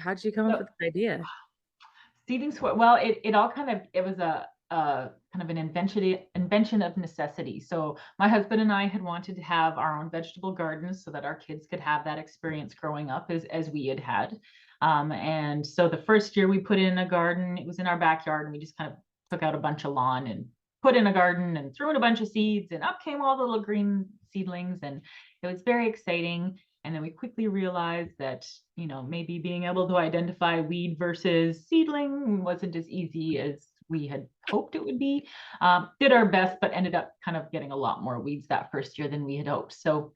How'd you come up So with the idea? seeding square, well, it all kind of, it was a kind of an invention of necessity. So my husband and I had wanted to have our own vegetable gardens so that our kids could have that experience growing up as we had had. And so the first year we put in a garden, it was in our backyard, and we just kind of took out a bunch of lawn and put in a garden and threw in a bunch of seeds, and up came all the little green seedlings, and it was very exciting. And then we quickly realized that, maybe being able to identify weed versus seedling wasn't as easy as we had hoped it would be. Did our best, but ended up kind of getting a lot more weeds that first year than we had hoped. So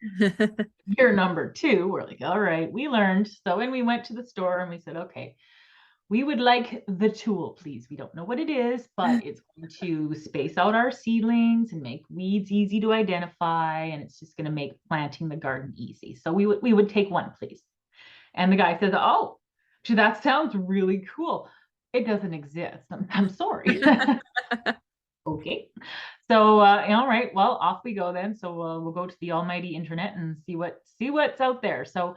year number two, we're like, all right, we learned. So when we went to the store and we said, okay, we would like the tool, please. We don't know what it is, but it's going to space out our seedlings and make weeds easy to identify, and it's just going to make planting the garden easy. So we would take one, please. And the guy says, oh, gee, that sounds really cool. It doesn't exist. I'm sorry. Okay. So, all right, well, off we go then. So we'll go to the almighty internet and see what's out there. So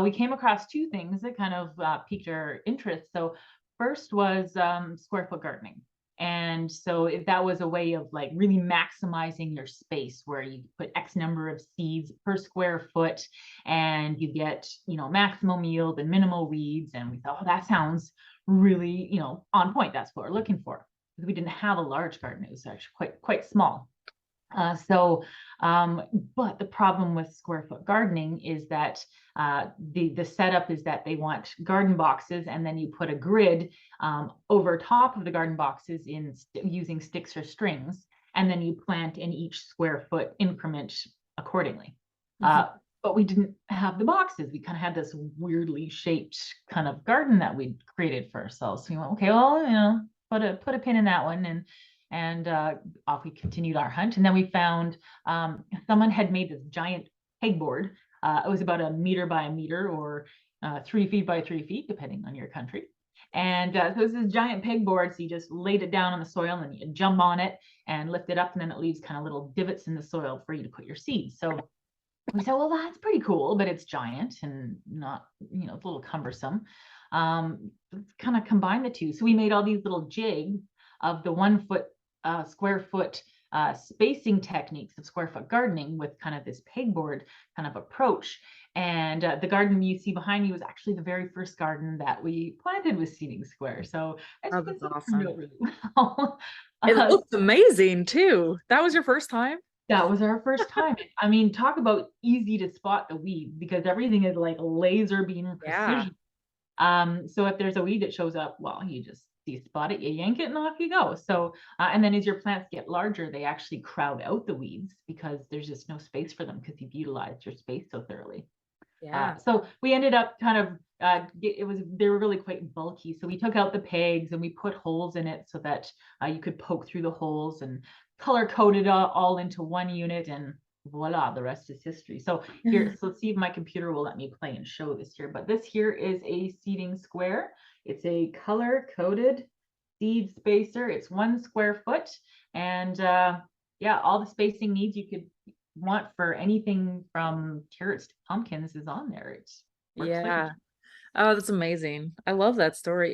we came across two things that kind of piqued our interest. So first was square foot gardening. And so that was a way of like really maximizing your space, where you put X number of seeds per square foot and you get, maximum yield and minimal weeds. And we thought, oh, that sounds really, on point. That's what we're looking for. We didn't have a large garden. It was actually quite small. So, but the problem with square foot gardening is that the setup is that they want garden boxes, and then you put a grid over top of the garden boxes using sticks or strings, and then you plant in each square foot increment accordingly. Mhm. But we didn't have the boxes. We kind of had this weirdly shaped kind of garden that we'd created for ourselves. So we went, okay, well, put a pin in that one, and off we continued our hunt. And then we found someone had made this giant pegboard. It was about a meter by a meter, or 3 feet by 3 feet, depending on your country. And so it was this giant pegboard. So you just laid it down on the soil, and then you jump on it and lift it up, and then it leaves kind of little divots in the soil for you to put your seeds. So we said, well, that's pretty cool, but it's giant and not, it's a little cumbersome. Let's kind of combine the two. So we made all these little jigs of the 1 foot square foot spacing techniques of square foot gardening with kind of this pegboard kind of approach. And the garden you see behind me was actually the very first garden that we planted with seeding square. So as Oh, you can that's see, it turned awesome. out really well. It uh, looks amazing too. That was your first time? that was our first time. I mean, talk about easy to spot the weeds, because everything is like laser beam Yeah. precision. So if there's a weed that shows up, well, you spot it, you yank it, and off you go. So, and then as your plants get larger, they actually crowd out the weeds because there's just no space for them because you've utilized your space so thoroughly. Yeah. So we ended up kind of they were really quite bulky. So we took out the pegs and we put holes in it so that you could poke through the holes, and color coded all into one unit, and voila, the rest is history. So here, so let's see if my computer will let me play and show this here. But this here is a seeding square. It's a color coded seed spacer. It's 1 square foot, and yeah, all the spacing needs you could want for anything from carrots to pumpkins is on there. It works like a Yeah. Oh, that's amazing. I love that story.